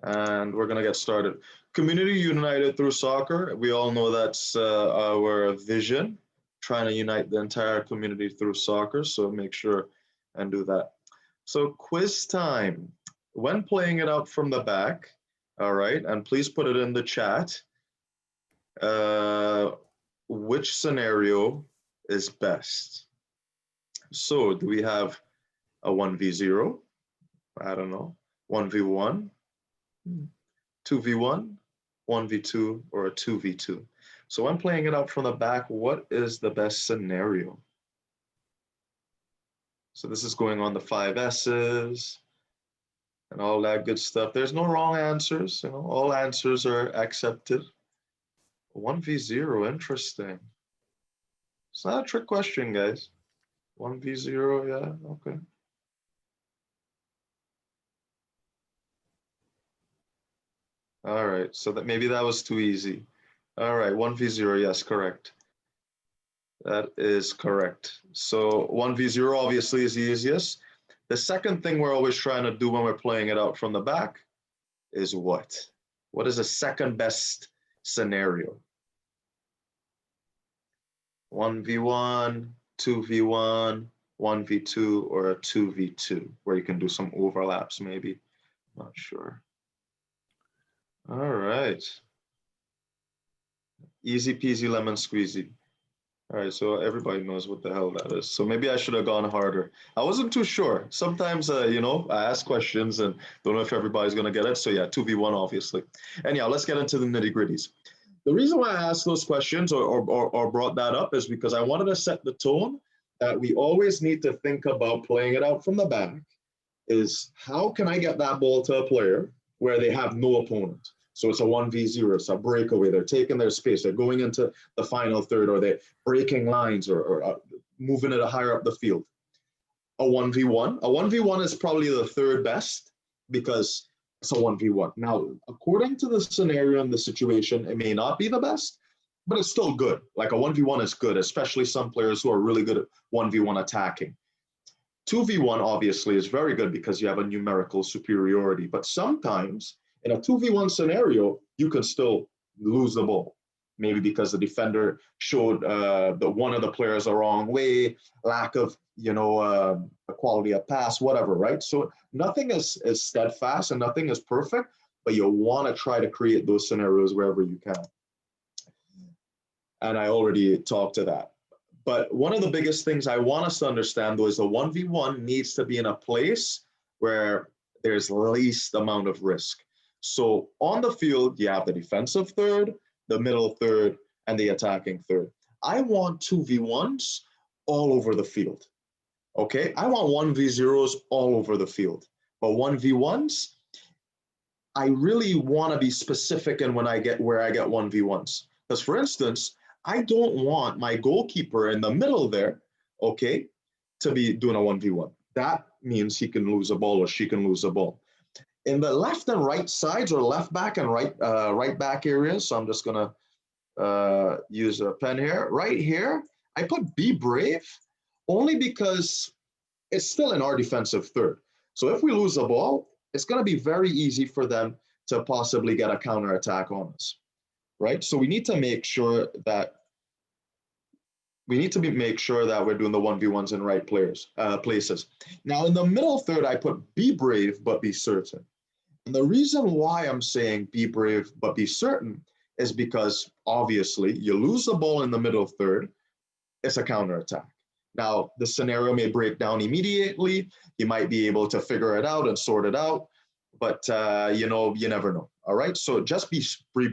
And we're going to get started. Community united through soccer. We all know that's our vision, trying to unite the entire community through soccer. So make sure and do that. So quiz time. When playing it out from the back, all right, and please put it in the chat. Which scenario is best? So do we have a 1v0? I don't know. 1v1, 2v1, 1v2, or a 2v2? So when playing it out from the back, what is the best scenario? So this is going on the 5 S's and all that good stuff. There's no wrong answers. You know, all answers are accepted. 1v0, interesting. It's not a trick question, guys. 1v0, yeah, okay. All right, so that maybe that was too easy. All right, 1v0, yes, correct. That is correct. So 1v0 obviously is the easiest. The second thing we're always trying to do when we're playing it out from the back is what? What is the second best scenario? 1v1, 2v1, 1v2, or a 2v2, where you can do some overlaps maybe. Not sure. All right. Easy peasy lemon squeezy. All right, so everybody knows what the hell that is. So maybe I should have gone harder. I wasn't too sure. Sometimes, you know, I ask questions and don't know if everybody's going to get it. So yeah, 2v1, obviously. Anyhow, let's get into the nitty gritties. The reason why I asked those questions or brought that up is because I wanted to set the tone that we always need to think about playing it out from the back is how can I get that ball to a player where they have no opponent? So it's a 1v0, it's a breakaway. They're taking their space. They're going into the final third, or they're breaking lines or moving it higher up the field. A 1v1. A 1v1 is probably the third best because it's a 1v1. Now, according to the scenario and the situation, it may not be the best, but it's still good. Like a 1v1 is good, especially some players who are really good at 1v1 attacking. 2v1 obviously is very good because you have a numerical superiority, but sometimes in a 2v1 scenario, you can still lose the ball. Maybe because the defender showed the one of the players the wrong way, lack of, you know, the quality of pass, whatever, right? So nothing is steadfast and nothing is perfect, but you want to try to create those scenarios wherever you can. And I already talked to that. But one of the biggest things I want us to understand, though, is the 1v1 needs to be in a place where there's least amount of risk. So on the field, you have the defensive third, the middle third, and the attacking third. I want 2v1s all over the field, okay? I want 1v0s all over the field. But 1v1s, I really want to be specific in when I get where I get 1v1s. Because for instance, I don't want my goalkeeper in the middle there, okay, to be doing a 1v1. That means he can lose a ball or she can lose a ball. In the left and right sides, or left back and right back areas, so I'm just gonna use a pen here. Right here, I put be brave only because it's still in our defensive third. So if we lose the ball, it's gonna be very easy for them to possibly get a counter attack on us, right? So we need to make sure that we're doing the 1v1s in right places. Now in the middle third, I put be brave but be certain. And the reason why I'm saying be brave but be certain is because obviously you lose the ball in the middle third, it's a counterattack. Now the scenario may break down immediately. You might be able to figure it out and sort it out, but you know, you never know. All right, so just be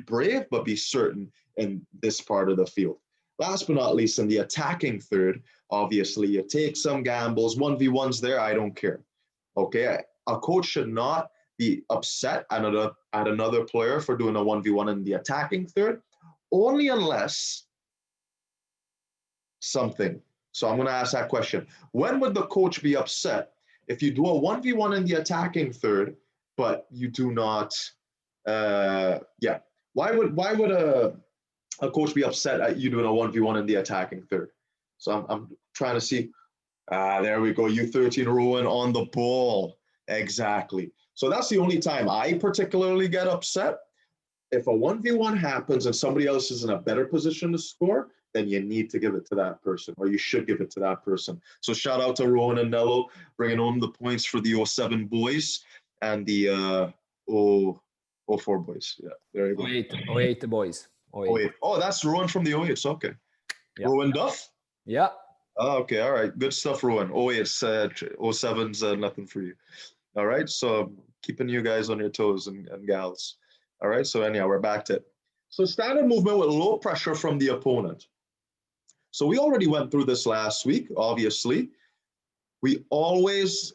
brave but be certain in this part of the field. Last but not least, in the attacking third, obviously you take some gambles, 1v1s there, I don't care. Okay, a coach should not be upset at another player for doing a 1v1 in the attacking third, only unless something. So I'm going to ask that question. When would the coach be upset if you do a 1v1 in the attacking third, but you do not, why would a coach be upset at you doing a 1v1 in the attacking third? So I'm trying to see. There we go. U13 Rowan on the ball. Exactly. So that's the only time I particularly get upset. If a 1v1 happens and somebody else is in a better position to score, then you need to give it to that person, or you should give it to that person. So shout out to Rowan and Nello bringing home the points for the '07 boys and the '04 boys. Yeah, there you go. 08 boys. Oh, wait. Oh, that's Rowan from the '08. Okay. Yeah. Rowan Duff? Yeah. Oh, okay. All right. Good stuff, Rowan. '08's, '07's nothing for you. All right. So keeping you guys on your toes and gals. All right. So anyhow, we're back to it. So standard movement with low pressure from the opponent. So we already went through this last week, obviously. We always,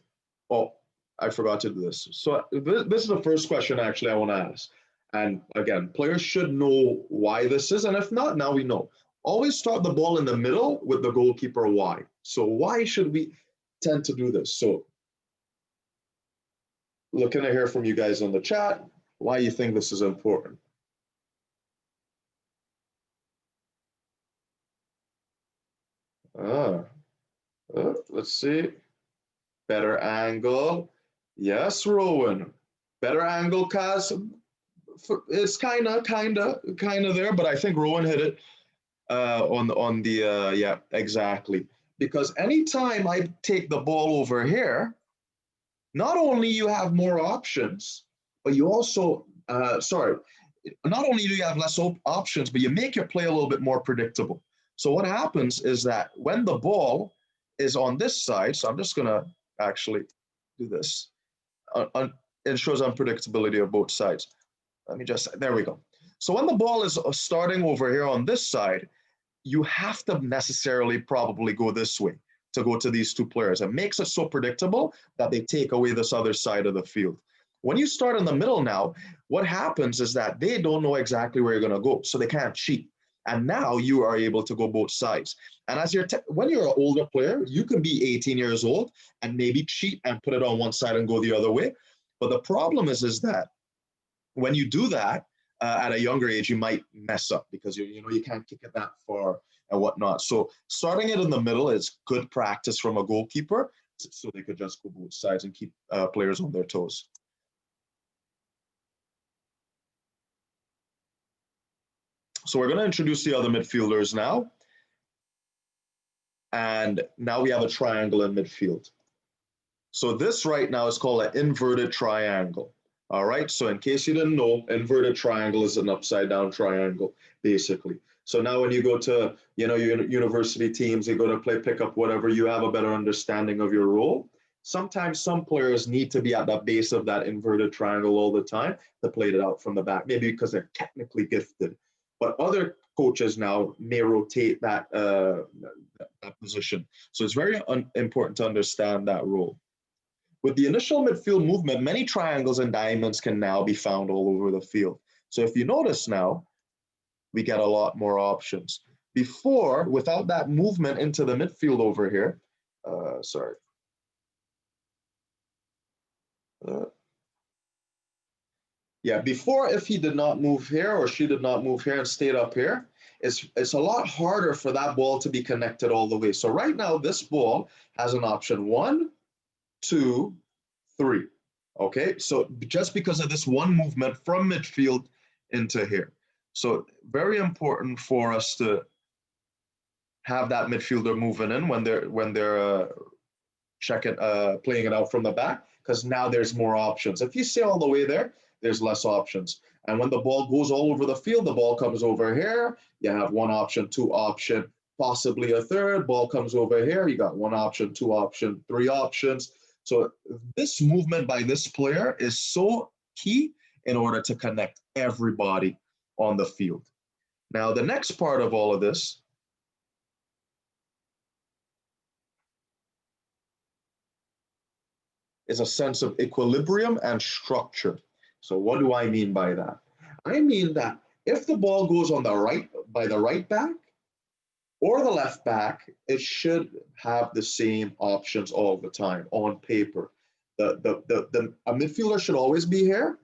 oh, I forgot to do this. So this is the first question actually I want to ask. And again, players should know why this is. And if not, now we know. Always start the ball in the middle with the goalkeeper wide. So why should we tend to do this? So looking to hear from you guys on the chat, why you think this is important. Let's see. Better angle. Yes, Rowan. Better angle, Kaz. It's kind of there, but I think Rowan hit it on the yeah, exactly. Because anytime I take the ball over here, not only you have more options, but you also not only do you have less options, but you make your play a little bit more predictable. So what happens is that when the ball is on this side, so I'm just going to actually do this. It shows unpredictability of both sides. Let me just, there we go. So when the ball is starting over here on this side, you have to necessarily probably go this way to go to these two players. It makes it so predictable that they take away this other side of the field. When you start in the middle now, what happens is that they don't know exactly where you're going to go, so they can't cheat. And now you are able to go both sides. And as when you're an older player, you can be 18 years old and maybe cheat and put it on one side and go the other way. But the problem is that when you do that at a younger age, you might mess up because you can't kick it that far and whatnot. So starting it in the middle is good practice from a goalkeeper, so they could just go both sides and keep players on their toes. So we're going to introduce the other midfielders now. And now we have a triangle in midfield. So this right now is called an inverted triangle. All right. So in case you didn't know, inverted triangle is an upside down triangle, basically. So now when you go to, your university teams, you go to play pickup, whatever, you have a better understanding of your role. Sometimes some players need to be at the base of that inverted triangle all the time to play it out from the back, maybe because they're technically gifted. But other coaches now may rotate that position. So it's very important to understand that role. With the initial midfield movement, many triangles and diamonds can now be found all over the field. So if you notice now, we get a lot more options. Before, without that movement into the midfield over here, yeah, before, if he did not move here or she did not move here and stayed up here, it's a lot harder for that ball to be connected all the way. So right now, this ball has an option 1, 2, 3. Okay, so just because of this one movement from midfield into here. So very important for us to have that midfielder moving in when they're playing it out from the back, because now there's more options. If you stay all the way there, there's less options. And when the ball goes all over the field, the ball comes over here, you have 1 option, 2 option, possibly a third, ball comes over here, you got 1 option, 2 option, 3 options. So this movement by this player is so key in order to connect everybody on the field. Now, the next part of all of this is a sense of equilibrium and structure. So what do I mean by that? I mean that if the ball goes on the right, by the right back or the left back, it should have the same options all the time on paper. A midfielder should always be here,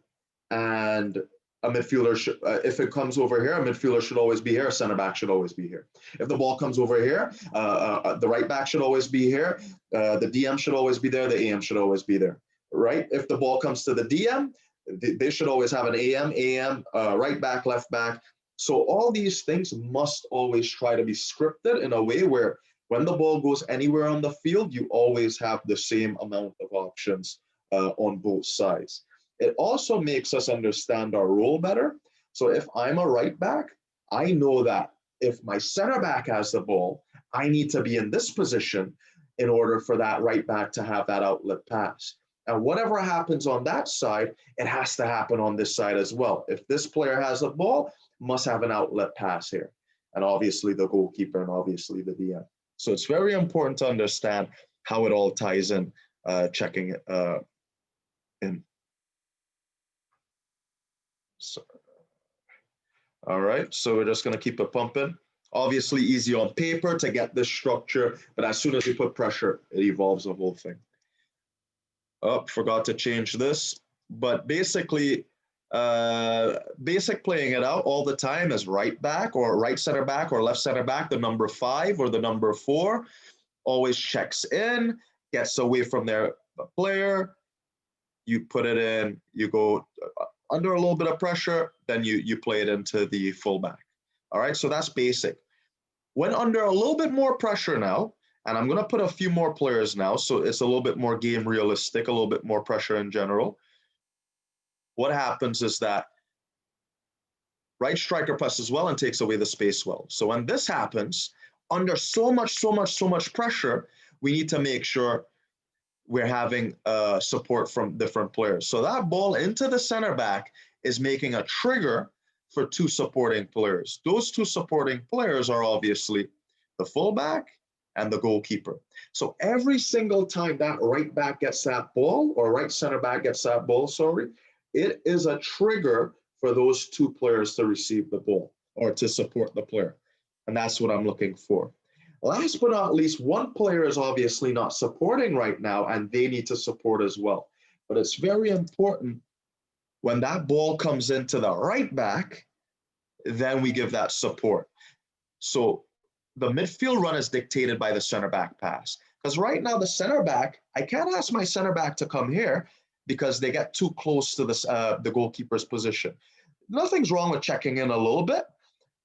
and a midfielder should, if it comes over here, a midfielder should always be here, a center back should always be here. If the ball comes over here, the right back should always be here, the DM should always be there, the AM should always be there. right? If the ball comes to the DM, they should always have an AM, right back, left back. So all these things must always try to be scripted in a way where when the ball goes anywhere on the field, you always have the same amount of options on both sides. It also makes us understand our role better. So if I'm a right back, I know that if my center back has the ball, I need to be in this position in order for that right back to have that outlet pass. And whatever happens on that side, it has to happen on this side as well. If this player has the ball, must have an outlet pass here. And obviously the goalkeeper and obviously the DM. So it's very important to understand how it all ties in, checking it in. So, all right, so we're just going to keep it pumping. Obviously easy on paper to get this structure, but as soon as you put pressure, it evolves the whole thing. Oh, forgot to change this. But basically, basic playing it out all the time is right back or right center back or left center back, the number 5 or the number 4, always checks in, gets away from their player, you put it in, you go under a little bit of pressure, then you play it into the fullback. All right, so that's basic. When under a little bit more pressure now, and I'm going to put a few more players now, so it's a little bit more game realistic, a little bit more pressure in general. What happens is that right striker presses well and takes away the space well. So when this happens, under so much pressure, we need to make sure we're having support from different players. So that ball into the center back is making a trigger for 2 supporting players. Those 2 supporting players are obviously the fullback and the goalkeeper. So every single time that right back gets that ball, or right center back gets that ball, sorry, it is a trigger for those 2 players to receive the ball or to support the player. And that's what I'm looking for. Last but not least, one player is obviously not supporting right now, and they need to support as well. But it's very important when that ball comes into the right back, then we give that support. So the midfield run is dictated by the center back pass. Because right now, the center back, I can't ask my center back to come here because they get too close to the goalkeeper's position. Nothing's wrong with checking in a little bit,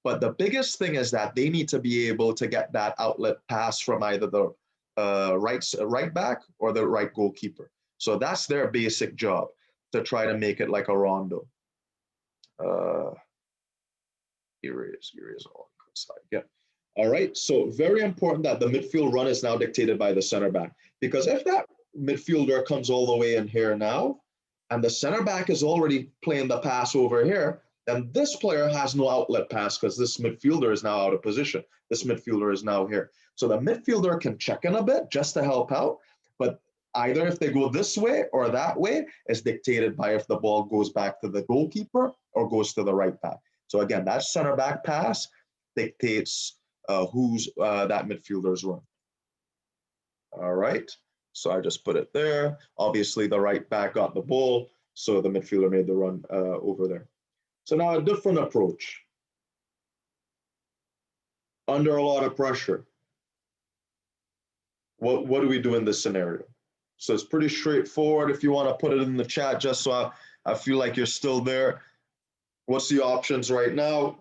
but the biggest thing is that they need to be able to get that outlet pass from either the right back or the right goalkeeper. So that's their basic job, to try to make it like a rondo. Here is all side. Yeah. All right. So very important that the midfield run is now dictated by the center back, because if that midfielder comes all the way in here now, and the center back is already playing the pass over here, then this player has no outlet pass because this midfielder is now out of position. This midfielder is now here. So the midfielder can check in a bit just to help out, but either if they go this way or that way is dictated by if the ball goes back to the goalkeeper or goes to the right back. So again, that center back pass dictates who's that midfielder's run. All right, so I just put it there. Obviously, the right back got the ball, so the midfielder made the run over there. So now a different approach. Under a lot of pressure, what do we do in this scenario? So it's pretty straightforward. If you want to put it in the chat, just so I feel like you're still there. What's the options right now?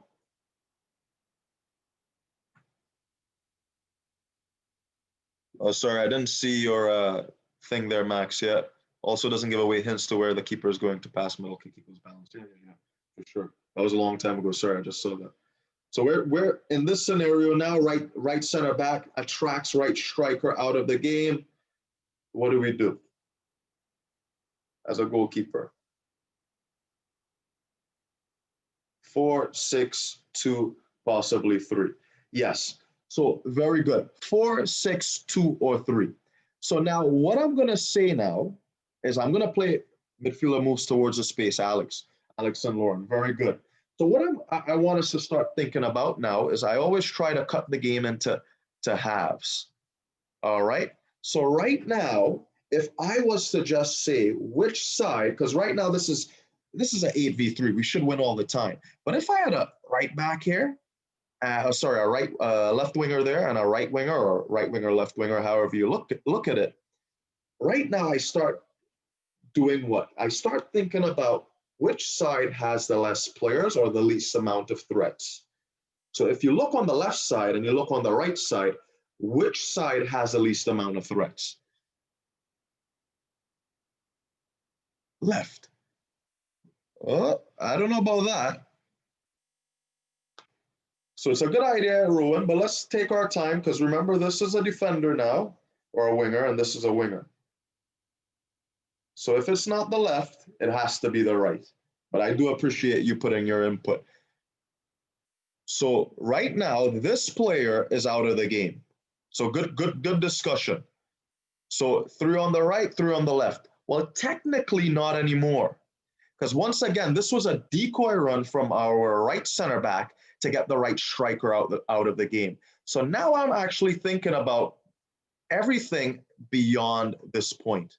Oh, sorry, I didn't see your thing there, Max, yet. Also doesn't give away hints to where the keeper is going to pass middle kick equals balance. Yeah, for sure. That was a long time ago. Sorry, I just saw that. So we're in this scenario now, right center back attracts right striker out of the game. What do we do as a goalkeeper? 4, 6, 2, possibly 3. Yes. So very good. 4, 6, 2, or 3. So now what I'm going to say now is I'm going to play midfielder moves towards the space, Alex and Lauren. Very good. So what I want us to start thinking about now is I always try to cut the game into halves. All right. So right now, if I was to just say which side, because right now this is an 8v3, we should win all the time. But if I had a right back here, a left winger there and a right winger, or right winger, left winger, however you look at it. Right now, I start doing what? I start thinking about which side has the less players or the least amount of threats. So if you look on the left side and you look on the right side, which side has the least amount of threats? Left. Oh, I don't know about that. So it's a good idea, Rowan, but let's take our time because remember, this is a defender now or a winger, and this is a winger. So if it's not the left, it has to be the right. But I do appreciate you putting your input. So right now, this player is out of the game. So good discussion. So 3 on the right, 3 on the left. Well, technically not anymore. Because once again, this was a decoy run from our right center back to get the right striker out of the game. So now I'm actually thinking about everything beyond this point.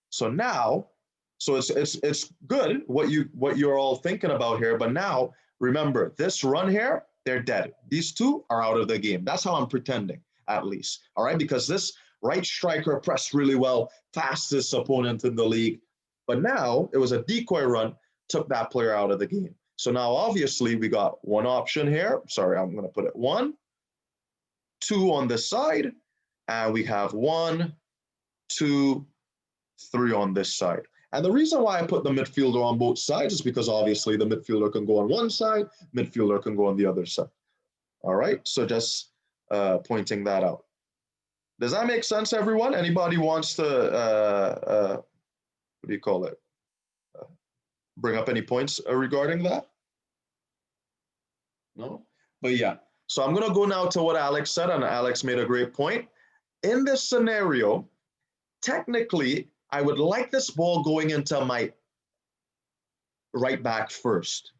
So now, so it's good what you're all thinking about here, but now remember this run here, they're dead. These two are out of the game. That's how I'm pretending, at least. All right, because this right striker pressed really well, fastest opponent in the league. But now it was a decoy run, took that player out of the game. So now obviously we got one option here. Sorry, I'm going to put it 1, 2 on this side, and we have 1, 2, 3 on this side. And the reason why I put the midfielder on both sides is because obviously the midfielder can go on one side, midfielder can go on the other side. All right, so just pointing that out. Does that make sense, everyone? Anybody wants to, what do you call it? Bring up any points regarding that? No? But yeah, so I'm going to go now to what Alex said, and Alex made a great point. In this scenario, technically, I would like this ball going into my right back first.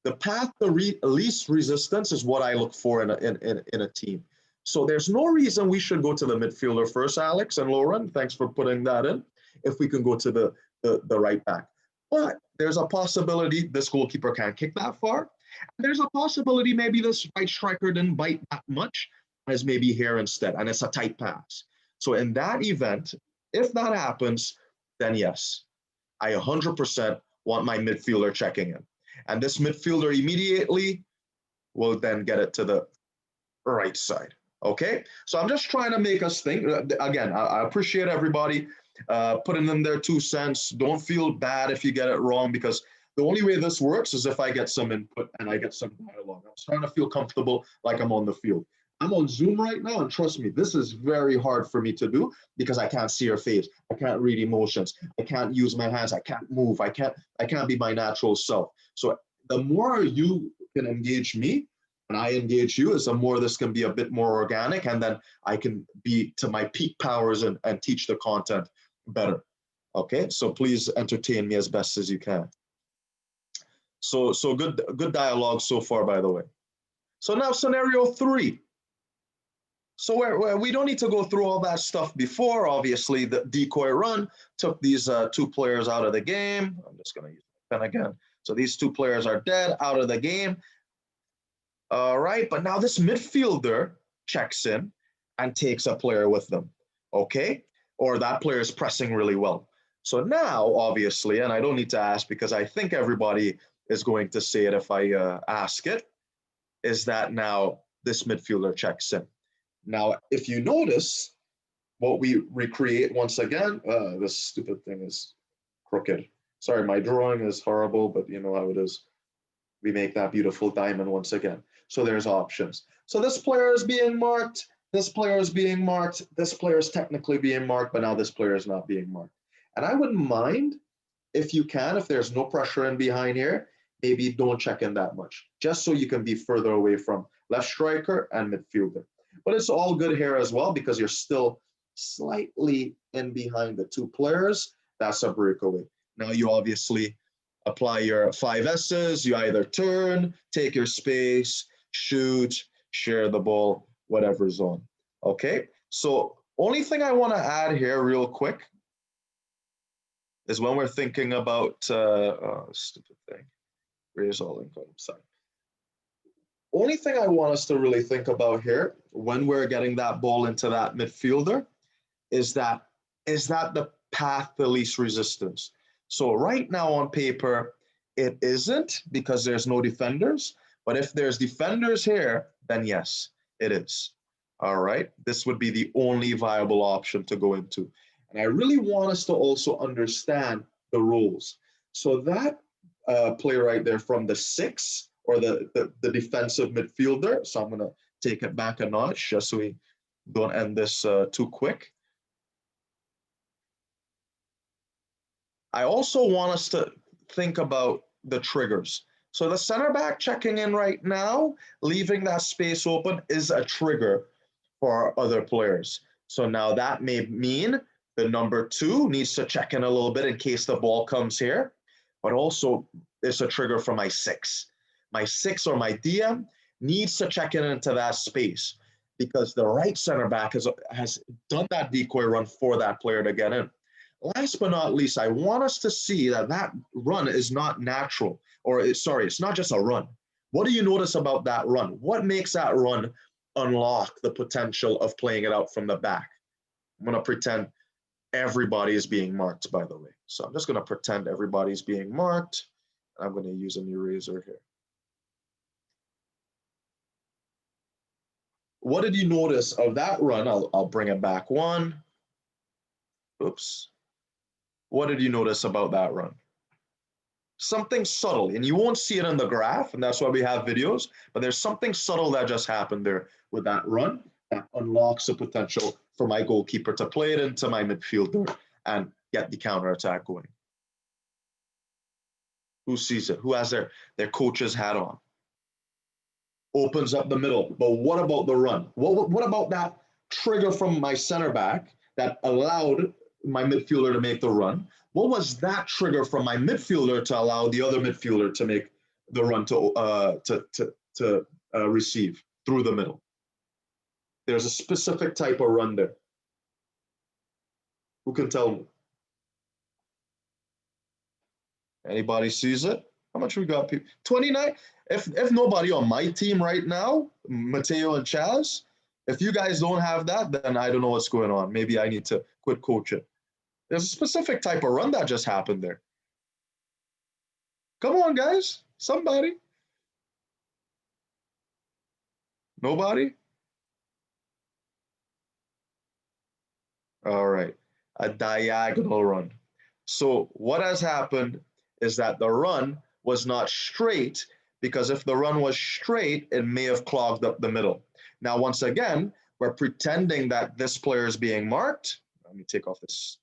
The path to least resistance is what I look for in a team. So there's no reason we should go to the midfielder first, Alex and Lauren. Thanks for putting that in. If we can go to the right back. But there's a possibility this goalkeeper can't kick that far. There's a possibility maybe this right striker didn't bite that much as maybe here instead, and it's a tight pass. So in that event, if that happens, then yes, I 100% want my midfielder checking in. And this midfielder immediately will then get it to the right side. Okay, so I'm just trying to make us think. Again, I appreciate everybody putting in their 2 cents. Don't feel bad if you get it wrong, because the only way this works is if I get some input and I get some dialogue. I'm starting to feel comfortable like I'm on the field. I'm on Zoom right now, and trust me, this is very hard for me to do because I can't see your face. I can't read emotions. I can't use my hands. I can't move. I can't be my natural self. So the more you can engage me and I engage you, is the more this can be a bit more organic, and then I can be to my peak powers and teach the content better. Okay, so please entertain me as best as you can. So good dialogue so far, by the way. So now scenario 3. So we don't need to go through all that stuff before. Obviously, the decoy run took these 2 players out of the game. I'm just going to use the pen again. So these 2 players are dead, out of the game. All right, but now this midfielder checks in and takes a player with them, okay? Or that player is pressing really well. So now, obviously, and I don't need to ask because I think everybody is going to say it if I ask it, is that now this midfielder checks in. Now, if you notice, what we recreate once again, this stupid thing is crooked. Sorry, my drawing is horrible, but you know how it is. We make that beautiful diamond once again. So there's options. So this player is being marked, this player is being marked, this player is technically being marked, but now this player is not being marked. And I wouldn't mind if you can, if there's no pressure in behind here, maybe don't check in that much, just so you can be further away from left striker and midfielder. But it's all good here as well because you're still slightly in behind the 2 players. That's a breakaway. Now you obviously apply your 5 S's. You either turn, take your space, shoot, share the ball, whatever's on. Okay, so only thing I want to add here real quick is when we're thinking about, stupid thing, raise all income, sorry. Only thing I want us to really think about here when we're getting that ball into that midfielder is that the path to least resistance. So right now on paper, it isn't because there's no defenders. But if there's defenders here, then yes, it is. All right. This would be the only viable option to go into. And I really want us to also understand the rules. So that play right there from the 6 or the defensive midfielder. So I'm going to take it back a notch just so we don't end this too quick. I also want us to think about the triggers. So the center back checking in right now, leaving that space open is a trigger for our other players. So now that may mean the number 2 needs to check in a little bit in case the ball comes here, but also it's a trigger for my 6. My 6 or my DM needs to check in into that space because the right center back has done that decoy run for that player to get in. Last but not least, I want us to see that that run is not natural, or it's not just a run. What do you notice about that run? What makes that run unlock the potential of playing it out from the back? I'm going to pretend everybody is being marked, by the way. So I'm just going to pretend everybody's being marked. I'm going to use an eraser here. What did you notice of that run? I'll bring it back one. Oops. What did you notice about that run? Something subtle, and you won't see it in the graph, and that's why we have videos, but there's something subtle that just happened there with that run that unlocks the potential for my goalkeeper to play it into my midfielder and get the counterattack going. Who sees it? Who has their coach's hat on? Opens up the middle, but what about the run? What about that trigger from my center back that allowed my midfielder to make the run? What was that trigger from my midfielder to allow the other midfielder to make the run to receive through the middle? There's a specific type of run there. Who can tell me? Anybody sees it? How much we got? 29. If nobody on my team right now, Mateo and Chaz, if you guys don't have that, then I don't know what's going on. Maybe I need to quit coaching. There's a specific type of run that just happened there. Come on, guys. Somebody. Nobody? All right. A diagonal run. So what has happened is that the run was not straight, because if the run was straight, it may have clogged up the middle. Now, once again, we're pretending that this player is being marked. Let me take off this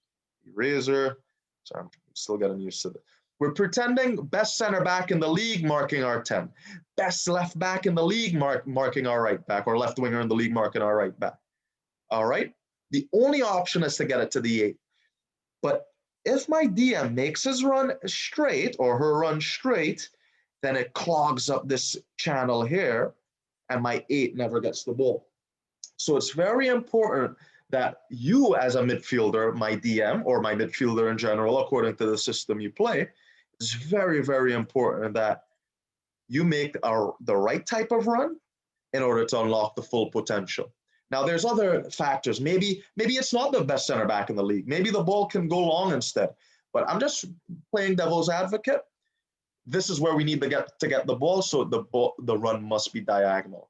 eraser. Sorry, I'm still getting used to it. We're pretending best center back in the league marking our 10. Best left back in the league marking our right back, or left winger in the league marking our right back. All right? The only option is to get it to the 8. But if my DM makes his run straight or her run straight, then it clogs up this channel here and my 8 never gets the ball. So it's very important that you as a midfielder, my DM or my midfielder in general, according to the system you play, it's very, very important that you make the right type of run in order to unlock the full potential. Now, there's other factors. Maybe it's not the best center back in the league. Maybe the ball can go long instead. But I'm just playing devil's advocate. This is where we need to get the ball, so the run must be diagonal.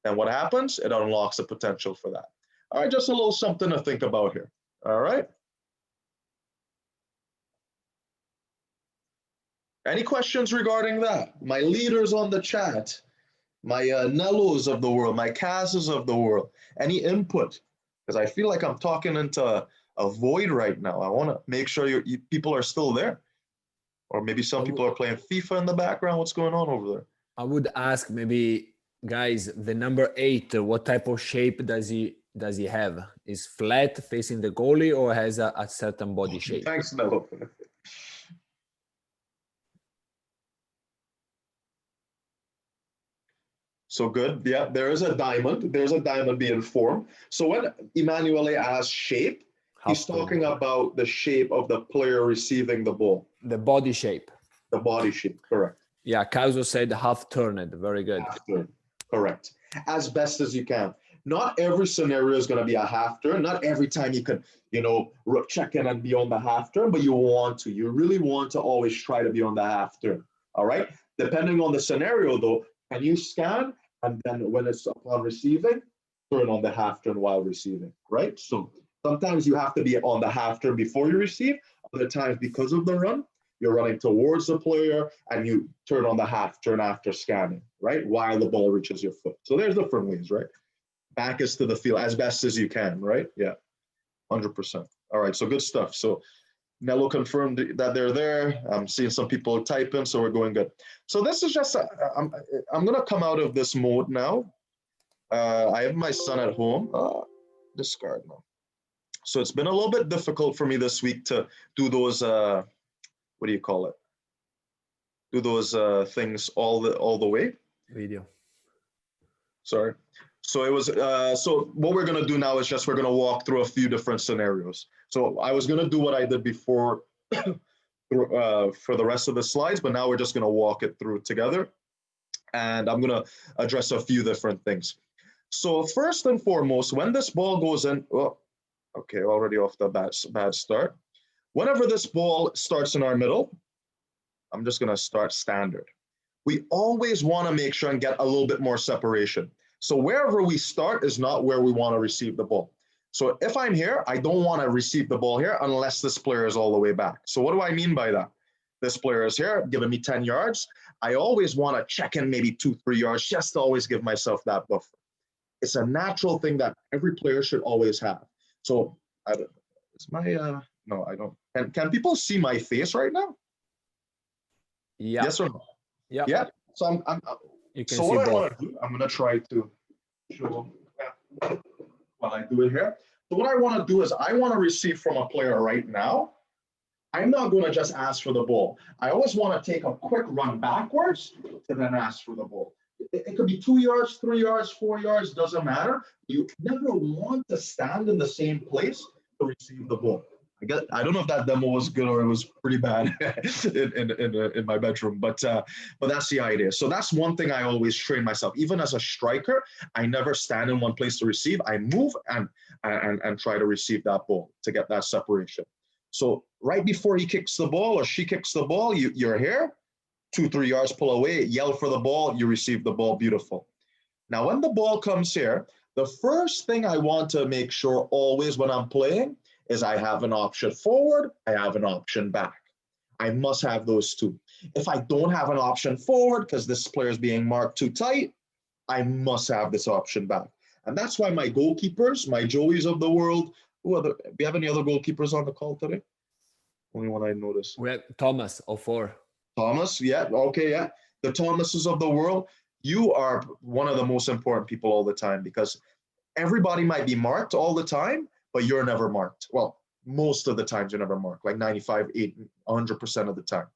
And what happens? It unlocks the potential for that. All right, just a little something to think about here. All right. Any questions regarding that? My leaders on the chat, my Nellos of the world, my Casses of the world, any input? Because I feel like I'm talking into a void right now. I want to make sure you people are still there. Or maybe some people are playing FIFA in the background. What's going on over there? I would ask maybe, guys, the number 8, what type of shape does he have? Is flat facing the goalie or has a certain body shape? Thanks, Nello. So good. Yeah, there is a diamond. There's a diamond being formed. So when Emanuele asks shape, he's talking about the shape of the player receiving the ball. The body shape. The body shape, correct. Yeah, Kauzo said half turned. Very good. Half turned, correct. As best as you can. Not every scenario is going to be a half turn. Not every time you can, check in and be on the half turn, but you want to. You really want to always try to be on the half turn. All right. Depending on the scenario, though, can you scan and then when it's upon receiving, turn on the half turn while receiving, right? So sometimes you have to be on the half turn before you receive. Other times, because of the run, you're running towards the player and you turn on the half turn after scanning, right? While the ball reaches your foot. So there's different ways, right? Back is to the field as best as you can, right? Yeah, 100%. All right, so good stuff. So Nello confirmed that they're there. I'm seeing some people typing, so we're going good. So this is just, I'm gonna come out of this mode now. I have my son at home. Discard now. So it's been a little bit difficult for me this week to do those, what do you call it? Do those things all the way. Video. Sorry. So it was, so what we're gonna do now is just, we're gonna walk through a few different scenarios. So I was gonna do what I did before for the rest of the slides, but now we're just gonna walk it through together. And I'm gonna address a few different things. So first and foremost, when this ball goes in, oh, okay, already off the bad start. Whenever this ball starts in our middle, I'm just gonna start standard. We always wanna make sure and get a little bit more separation. So wherever we start is not where we wanna receive the ball. So if I'm here, I don't wanna receive the ball here unless this player is all the way back. So what do I mean by that? This player is here, giving me 10 yards. I always wanna check in maybe 2-3 yards, just to always give myself that buffer. It's a natural thing that every player should always have. So is my, no, I don't. Can people see my face right now? Yeah. Yes or no? Yeah. Yeah. So You can so see what I both. want to do, I'm going to try to show while I do it here. So what I want to do is I want to receive from a player right now. I'm not going to just ask for the ball. I always want to take a quick run backwards to then ask for the ball. It could be 2 yards, 3 yards, 4 yards, doesn't matter. You never want to stand in the same place to receive the ball. I don't know if that demo was good or it was pretty bad in my bedroom, but that's the idea. So that's one thing I always train myself. Even as a striker, I never stand in one place to receive. I move and try to receive that ball to get that separation. So right before he kicks the ball or she kicks the ball, you're here, 2-3 yards, pull away, yell for the ball, you receive the ball, beautiful. Now, when the ball comes here, the first thing I want to make sure always when I'm playing is I have an option forward, I have an option back. I must have those two. If I don't have an option forward because this player is being marked too tight, I must have this option back. And that's why my goalkeepers, my Joeys of the world, do we have any other goalkeepers on the call today? Only one I noticed. We have Thomas, 04. Thomas, yeah, okay, yeah. The Thomases of the world, you are one of the most important people all the time because everybody might be marked all the time, but you're never marked. Well, most of the times you're never marked, like 95, 100% of the time,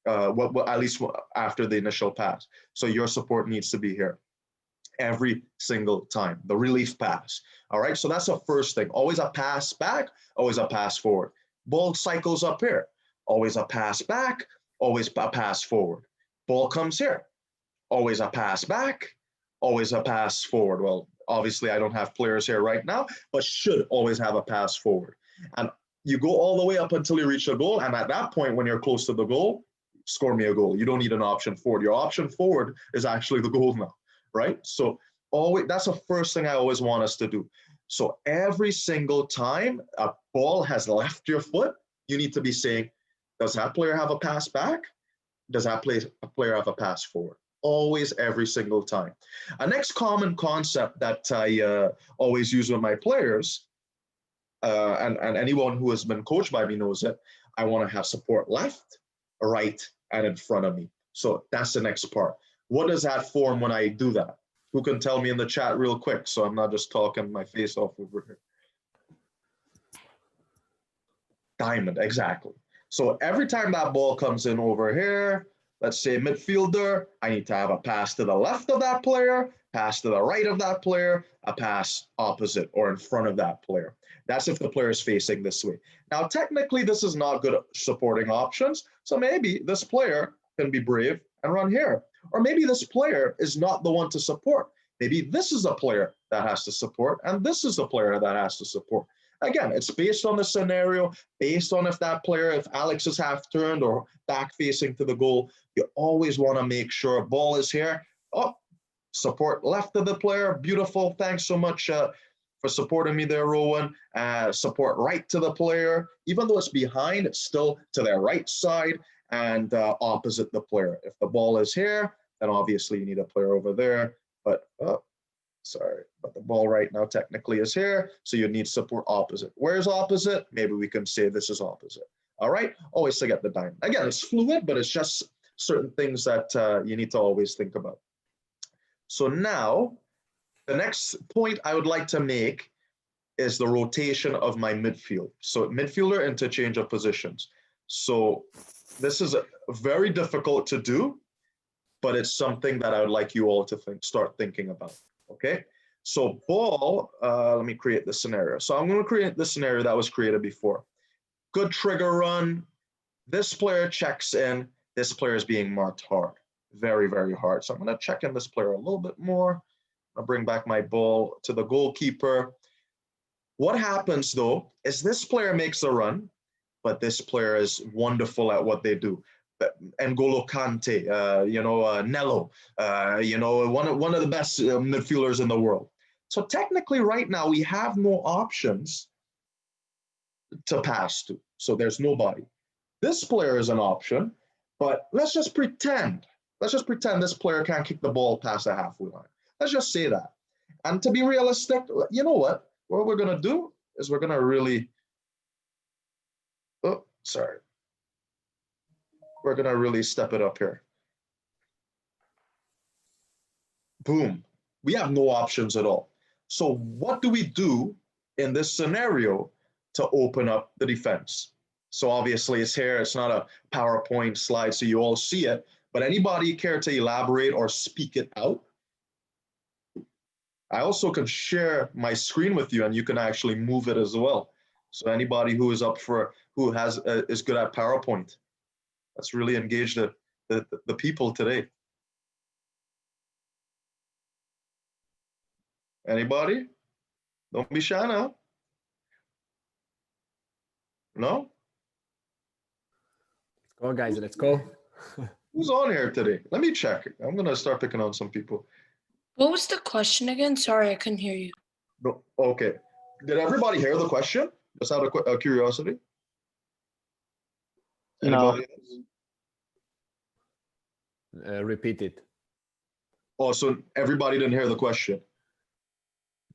at least after the initial pass. So your support needs to be here every single time, the relief pass. All right, so that's the first thing. Always a pass back, always a pass forward. Ball cycles up here, always a pass back, always a pass forward. Ball comes here, always a pass back, always a pass forward. Well, obviously I don't have players here right now, but should always have a pass forward. And you go all the way up until you reach the goal. And at that point, when you're close to the goal, score me a goal. You don't need an option forward. Your option forward is actually the goal now, right? So always, that's the first thing I always want us to do. So every single time a ball has left your foot, you need to be saying, does that player have a pass back? Does that player have a pass forward? Always, every single time. A next common concept that I always use with my players, and anyone who has been coached by me knows it, I want to have support left, right, and in front of me. So that's the next part. What does that form when I do that? Who can tell me in the chat real quick so I'm not just talking my face off over here? Diamond, exactly. So every time that ball comes in over here, let's say midfielder, I need to have a pass to the left of that player, pass to the right of that player, a pass opposite or in front of that player. That's if the player is facing this way. Now, technically, this is not good supporting options. So maybe this player can be brave and run here. Or maybe this player is not the one to support. Maybe this is a player that has to support, and this is a player that has to support. Again, it's based on the scenario, based on if that player, if Alex is half turned or back facing to the goal, you always want to make sure ball is here. Oh, support left of the player. Beautiful. Thanks so much for supporting me there, Rowan. Support right to the player. Even though it's behind, it's still to their right side and opposite the player. If the ball is here, then obviously you need a player over there. But but the ball right now technically is here, so you need support opposite. Where's opposite? Maybe we can say this is opposite. All right, always to get the diamond. Again, it's fluid, but it's just certain things that you need to always think about. So now, the next point I would like to make is the rotation of my midfield. So midfielder interchange of positions. So this is very difficult to do, but it's something that I would like you all to start thinking about. Okay, so ball, let me create the scenario. So I'm going to create the scenario that was created before. Good trigger run. This player checks in. This player is being marked hard. Very, very hard. So I'm going to check in this player a little bit more. I'll bring back my ball to the goalkeeper. What happens, though, is this player makes a run, but this player is wonderful at what they do. N'Golo Kante, Nello, one of the best midfielders in the world. So technically right now we have no options to pass to. So there's nobody. This player is an option, but let's just pretend this player can't kick the ball past the halfway line. Let's just say that. And to be realistic, you know what? What we're going to do is we're going to really, we're going to really step it up here. Boom. We have no options at all. So what do we do in this scenario to open up the defense? So obviously it's here. It's not a PowerPoint slide, so you all see it. But anybody care to elaborate or speak it out? I also can share my screen with you, and you can actually move it as well. So anybody who is up for, who has is good at PowerPoint, let's really engage the people today. Anybody? Don't be shy now. No? Let's go, guys. Let's go. Who's on here today? Let me check. I'm going to start picking on some people. What was the question again? Sorry, I couldn't hear you. No, okay. Did everybody hear the question? Just out of curiosity. Anybody No. Repeat it. Oh, so everybody didn't hear the question.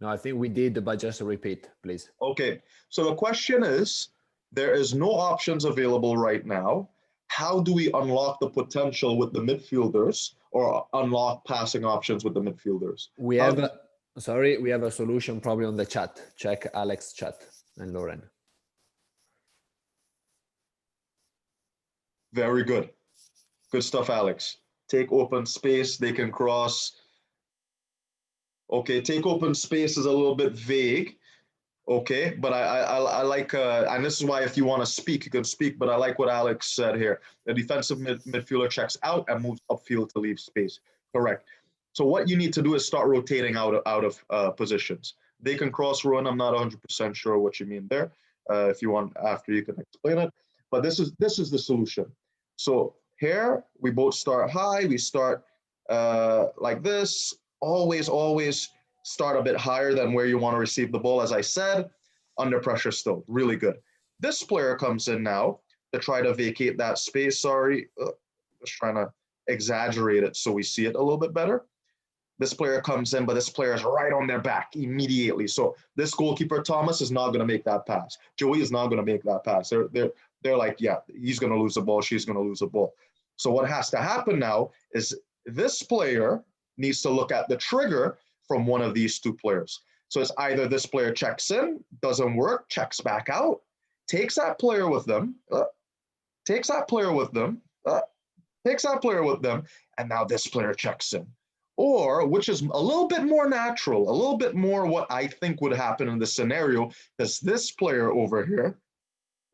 No, I think we did, but just repeat, please. Okay. So the question is, there is no options available right now. How do we unlock the potential with the midfielders or unlock passing options with the midfielders? We have a solution probably on the chat. Check Alex's chat and Lauren. Very good. Good stuff, Alex. Take open space, they can cross. Okay, take open space is a little bit vague. Okay, but I like, and this is why if you want to speak, you can speak, but I like what Alex said here. The defensive midfielder checks out and moves upfield to leave space. Correct. So what you need to do is start rotating out of positions. They can cross run. I'm not 100% sure what you mean there. If you want, after you can explain it. But this is the solution. So here we both start high. We start like this. Always start a bit higher than where you want to receive the ball, as I said, under pressure still, really good. This player comes in now to try to vacate that space, just trying to exaggerate it so we see it a little bit better. This player comes in, but this player is right on their back immediately. So this goalkeeper, Thomas, is not going to make that pass. Joey is not going to make that pass. They're like, yeah, he's going to lose the ball, she's going to lose the ball. So what has to happen now is this player needs to look at the trigger from one of these two players. So it's either this player checks in, doesn't work, checks back out, takes that player with them, and now this player checks in. Or, which is a little bit more natural, a little bit more what I think would happen in this scenario, is this player over here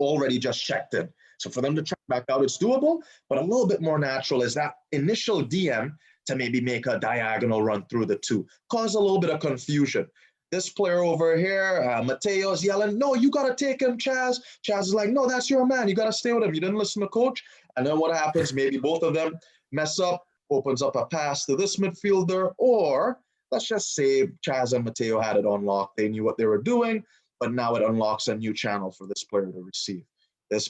already just checked in. So for them to check back out, it's doable, but a little bit more natural is that initial DM to maybe make a diagonal run through the two. Cause a little bit of confusion. This player over here, Mateo's yelling, no, you got to take him, Chaz. Chaz is like, no, that's your man. You got to stay with him. You didn't listen to coach. And then what happens? Maybe both of them mess up, opens up a pass to this midfielder, or let's just say Chaz and Mateo had it unlocked. They knew what they were doing, but now it unlocks a new channel for this player to receive. This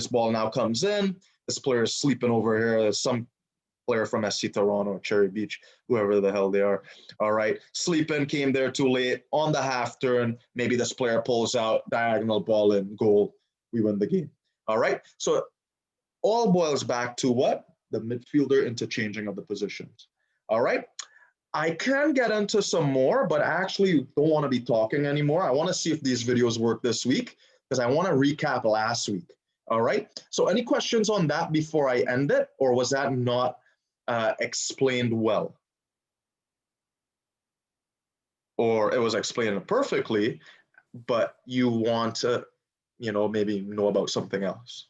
ball now comes in. This player is sleeping over here. There's some player from SC Toronto or Cherry Beach, whoever the hell they are. All right, sleeping, came there too late on the half turn. Maybe this player pulls out, diagonal ball in, goal. We win the game. All right, so all boils back to what? The midfielder interchanging of the positions. All right, I can get into some more, but I actually don't want to be talking anymore. I want to see if these videos work this week because I want to recap last week. All right, so any questions on that before I end it, or was that not explained well? Or it was explained perfectly, but you want to, maybe know about something else?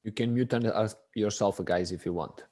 You can mute yourself, guys, if you want.